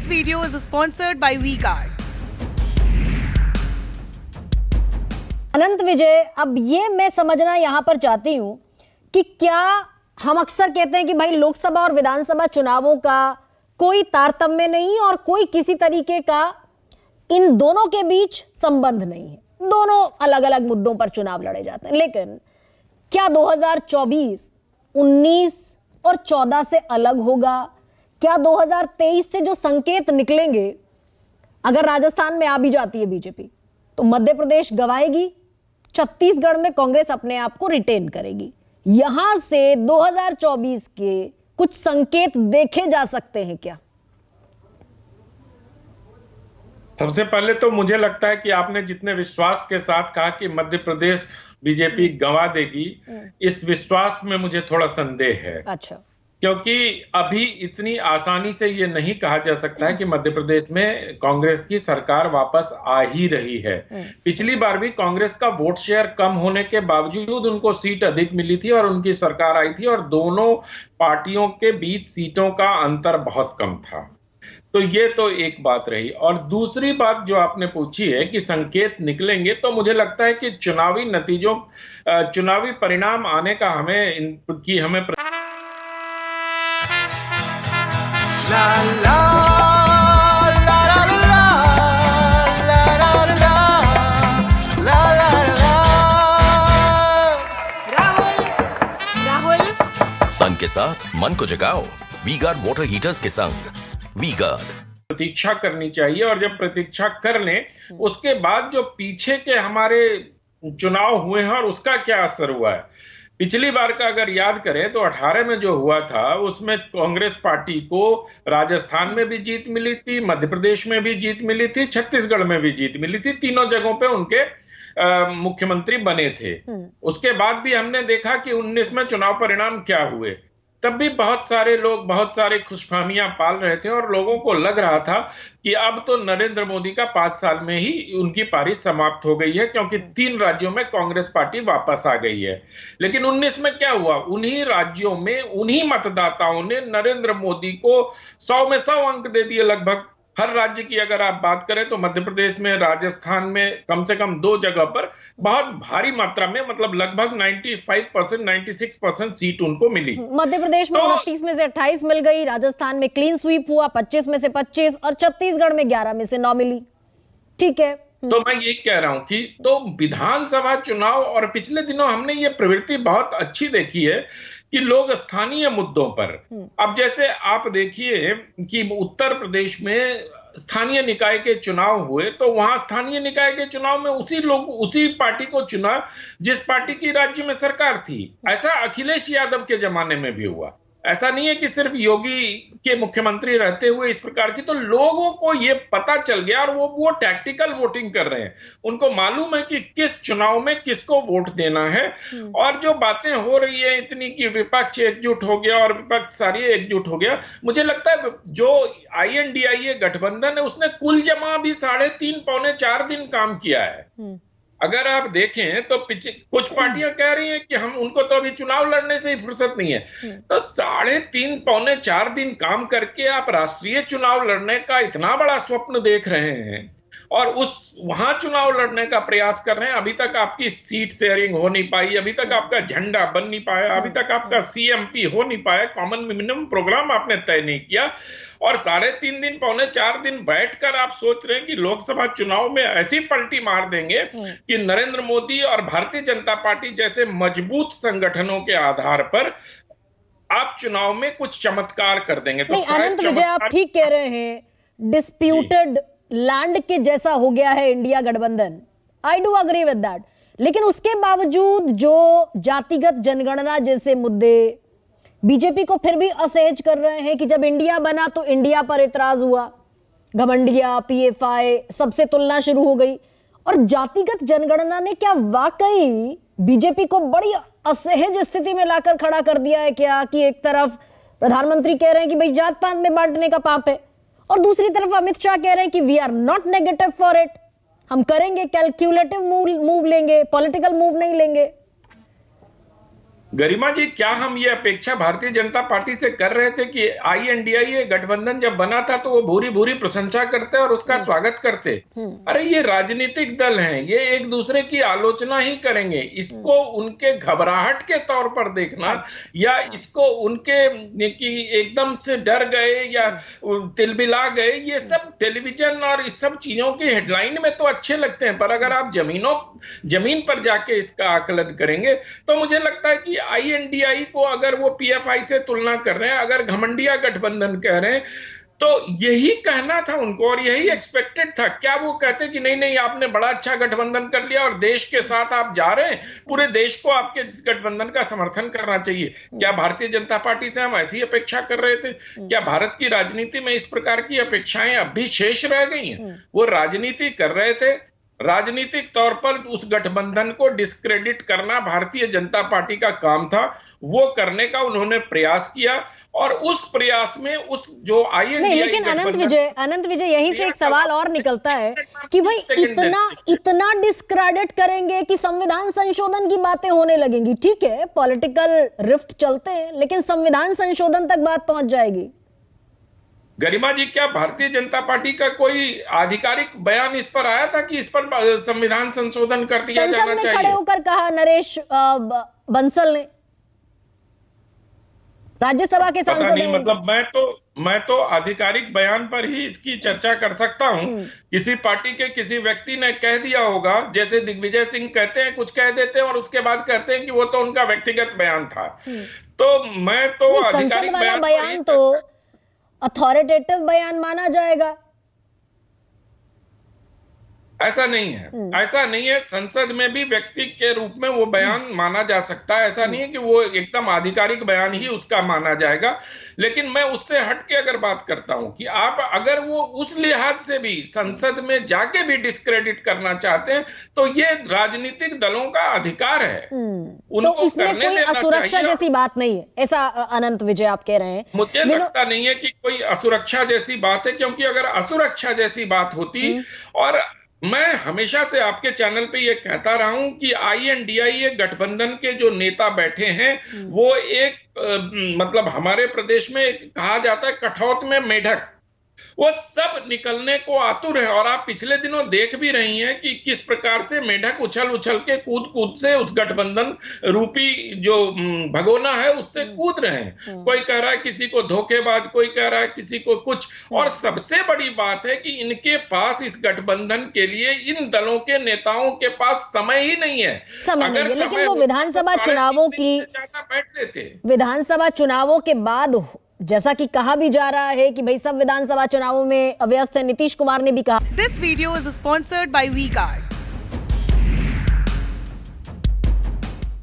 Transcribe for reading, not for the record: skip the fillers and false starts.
This video is sponsored by V-Guard. अनंत विजय, अब ये मैं समझना यहां पर चाहती हूं कि क्या हम अक्सर कहते हैं कि भाई लोकसभा और विधानसभा चुनावों का कोई तारतम्य नहीं और कोई किसी तरीके का इन दोनों के बीच संबंध नहीं है, दोनों अलग अलग मुद्दों पर चुनाव लड़े जाते हैं। लेकिन क्या 2024 19 और 14 से अलग होगा? क्या 2023 से जो संकेत निकलेंगे, अगर राजस्थान में आ भी जाती है बीजेपी तो मध्य प्रदेश गंवाएगी, छत्तीसगढ़ में कांग्रेस अपने आप को रिटेन करेगी। यहां से 2024 के कुछ संकेत देखे जा सकते हैं क्या? सबसे पहले तो मुझे लगता है कि आपने जितने विश्वास के साथ कहा कि मध्य प्रदेश बीजेपी गंवा देगी, इस विश्वास में मुझे थोड़ा संदेह है। अच्छा, क्योंकि अभी इतनी आसानी से ये नहीं कहा जा सकता है कि मध्य प्रदेश में कांग्रेस की सरकार वापस आ ही रही है। पिछली बार भी कांग्रेस का वोट शेयर कम होने के बावजूद उनको सीट अधिक मिली थी और उनकी सरकार आई थी, और दोनों पार्टियों के बीच सीटों का अंतर बहुत कम था। तो ये तो एक बात रही। और दूसरी बात जो आपने पूछी है कि संकेत निकलेंगे, तो मुझे लगता है कि चुनावी नतीजों, चुनावी परिणाम आने का हमें La la la la la la la la la la la। Rahul तन के साथ मन को जगाओ वी-गार्ड वाटर हीटर्स के संग। वी-गार्ड प्रतीक्षा करनी चाहिए, और जब प्रतीक्षा कर लें उसके बाद जो पीछे के हमारे चुनाव हुए हैं और उसका क्या असर हुआ है। पिछली बार का अगर याद करें तो 18 में जो हुआ था उसमें कांग्रेस पार्टी को राजस्थान में भी जीत मिली थी, मध्य प्रदेश में भी जीत मिली थी, छत्तीसगढ़ में भी जीत मिली थी, तीनों जगहों पे उनके मुख्यमंत्री बने थे। उसके बाद भी हमने देखा कि 19 में चुनाव परिणाम क्या हुए। तब भी बहुत सारे लोग बहुत सारे खुशफहमियां पाल रहे थे और लोगों को लग रहा था कि अब तो नरेंद्र मोदी का 5 साल में ही उनकी पारी समाप्त हो गई है, क्योंकि 3 राज्यों में कांग्रेस पार्टी वापस आ गई है। लेकिन 19 में क्या हुआ? उन्हीं राज्यों में उन्हीं मतदाताओं ने नरेंद्र मोदी को 100 में 100 अंक दे दिए लगभग। हर राज्य की अगर आप बात करें तो मध्य प्रदेश में, राजस्थान में कम से कम 2 जगह पर बहुत भारी मात्रा में, मतलब लगभग 95% 96% सीट उनको मिली। मध्य प्रदेश में 29 में से 28 मिल गई, राजस्थान में क्लीन स्वीप हुआ, 25 में से 25, और छत्तीसगढ़ में 11 में से 9 मिली। ठीक है, तो मैं ये कह रहा हूं कि तो विधानसभा चुनाव, और पिछले दिनों हमने ये प्रवृत्ति बहुत अच्छी देखी है कि लोग स्थानीय मुद्दों पर, अब जैसे आप देखिए कि उत्तर प्रदेश में स्थानीय निकाय के चुनाव हुए, तो वहां स्थानीय निकाय के चुनाव में उसी पार्टी को चुना जिस पार्टी की राज्य में सरकार थी। ऐसा अखिलेश यादव के जमाने में भी हुआ। ऐसा नहीं है कि सिर्फ योगी के मुख्यमंत्री रहते हुए इस प्रकार की। तो लोगों को ये पता चल गया और वो टैक्टिकल वोटिंग कर रहे हैं। उनको मालूम है कि किस चुनाव में किसको वोट देना है। और जो बातें हो रही है इतनी कि विपक्ष एकजुट हो गया और विपक्ष सारी एकजुट हो गया, मुझे लगता है जो INDIA गठबंधन है उसने कुल जमा भी 3.5 पौने 4 दिन काम किया है। अगर आप देखें तो कुछ पार्टियां कह रही हैं कि हम उनको तो अभी चुनाव लड़ने से ही फुर्सत नहीं है। तो 3.5 पौने 4 दिन काम करके आप राष्ट्रीय चुनाव लड़ने का इतना बड़ा स्वप्न देख रहे हैं और वहां चुनाव लड़ने का प्रयास कर रहे हैं। अभी तक आपकी सीट शेयरिंग हो नहीं पाई, अभी तक आपका झंडा बन नहीं पाया, अभी तक आपका CMP हो नहीं पाया, कॉमन मिनिमम प्रोग्राम आपने तय नहीं किया, और 3.5 दिन पौने 4 दिन बैठकर आप सोच रहे हैं कि लोकसभा चुनाव में ऐसी पलटी मार देंगे कि नरेंद्र मोदी और भारतीय जनता पार्टी जैसे मजबूत संगठनों के आधार पर आप चुनाव में कुछ चमत्कार कर देंगे। तो अनंत विजय, आप ठीक कह रहे हैं, डिस्प्यूटेड लैंड के जैसा हो गया है इंडिया गठबंधन। I do agree with that. लेकिन उसके बावजूद जो जातिगत जनगणना जैसे मुद्दे बीजेपी को फिर भी असहज कर रहे हैं कि जब इंडिया बना तो इंडिया पर इतराज हुआ, घमंडिया, PFI सबसे तुलना शुरू हो गई, और जातिगत जनगणना ने क्या वाकई बीजेपी को बड़ी असहज स्थिति में लाकर खड़ा कर दिया है क्या? कि एक तरफ प्रधानमंत्री कह रहे हैं कि भाई जात पात में बांटने का पाप है, और दूसरी तरफ अमित शाह कह रहे हैं कि we are not negative for it, हम करेंगे, कैलकुलेटिव मूव लेंगे, पॉलिटिकल मूव नहीं लेंगे। गरिमा जी, क्या हम ये अपेक्षा भारतीय जनता पार्टी से कर रहे थे कि INDIA गठबंधन जब बना था तो वो भूरी भूरी प्रशंसा करते और उसका स्वागत करते? अरे ये राजनीतिक दल हैं, ये एक दूसरे की आलोचना ही करेंगे। इसको उनके घबराहट के तौर पर देखना या इसको उनके कि एकदम से डर गए या तिलबिला गए, ये सब टेलीविजन और इस सब चीजों की हेडलाइन में तो अच्छे लगते हैं, पर अगर आप जमीन पर जाके इसका आकलन करेंगे तो मुझे लगता है कि INDI को अगर वो PFI से तुलना कर रहे हैं, अगर घमंडिया गठबंधन कह रहे हैं, तो यही कहना था उनको और यही एक्सपेक्टेड था। क्या वो कहते कि नहीं नहीं आपने बड़ा अच्छा गठबंधन कर लिया और देश के साथ आप जा रहे हैं, पूरे देश को आपके इस गठबंधन का समर्थन करना चाहिए? क्या भारतीय जनता पार्टी से हम ऐसी अपेक्षा कर रहे थे? क्या भारत की राजनीति में इस प्रकार की अपेक्षाएं अब भी शेष रह गई हैं? वो राजनीति कर रहे थे, राजनीतिक तौर पर उस गठबंधन को डिस्क्रेडिट करना भारतीय जनता पार्टी का काम था, वो करने का उन्होंने प्रयास किया और उस प्रयास में उस जो INDI नहीं, लेकिन अनंत विजय यहीं से एक सवाल और निकलता है कि भाई इतना डिस्क्रेडिट करेंगे कि संविधान संशोधन की बातें होने लगेंगी। ठीक है, पॉलिटिकल रिफ्ट चलते हैं, लेकिन संविधान संशोधन तक बात पहुंच जाएगी। गरिमा जी, क्या भारतीय जनता पार्टी का कोई आधिकारिक बयान इस पर आया था कि इस पर संविधान संशोधन कर दिया जाना चाहिए? संसद में खड़े होकर कहा नरेश बंसल ने, राज्यसभा के सांसद हैं। मतलब मैं तो आधिकारिक बयान पर ही इसकी चर्चा कर सकता हूं। किसी पार्टी के किसी व्यक्ति ने कह दिया होगा, जैसे दिग्विजय सिंह कहते हैं, कुछ कह देते हैं और उसके बाद कहते हैं कि वो तो उनका व्यक्तिगत बयान था। तो मैं तो आधिकारिक बयान तो अथॉरिटेटिव बयान माना जाएगा। ऐसा नहीं है, ऐसा नहीं है। संसद में भी व्यक्ति के रूप में वो बयान माना जा सकता है। ऐसा नहीं है कि वो एकदम आधिकारिक बयान ही उसका माना जाएगा। लेकिन मैं उससे हटके अगर बात करता हूं कि आप अगर वो उस लिहाज से भी संसद में जाके भी डिस्क्रेडिट करना चाहते हैं तो ये राजनीतिक दलों का अधिकार है, उनको तो इसमें करने कोई देना असुरक्षा चाहिए। जैसी बात नहीं है, ऐसा अनंत विजय आप कह रहे हैं? मुझे लगता नहीं है कि कोई असुरक्षा जैसी बात है, क्योंकि अगर असुरक्षा जैसी बात होती, और मैं हमेशा से आपके चैनल पे ये कहता रहा हूं कि INDI गठबंधन के जो नेता बैठे हैं वो एक मतलब हमारे प्रदेश में कहा जाता है कठौत में मेढक, वो सब निकलने को आतुर है। और आप पिछले दिनों देख भी रही हैं कि किस प्रकार से मेढक उछल उछल के कूद से उस गठबंधन रूपी जो भगोना है उससे कूद रहे हैं। कोई कह रहा है किसी को धोखेबाज, कोई कह रहा है किसी को कुछ। और सबसे बड़ी बात है कि इनके पास इस गठबंधन के लिए इन दलों के नेताओं के पास समय ही नहीं है। लेकिन वो विधानसभा चुनावों की बैठ लेते, विधानसभा चुनावों के बाद जैसा कि कहा भी जा रहा है कि भाई सब विधानसभा चुनावों में अव्यस्त है, नीतीश कुमार ने भी कहा। This video is sponsored by WeGuard.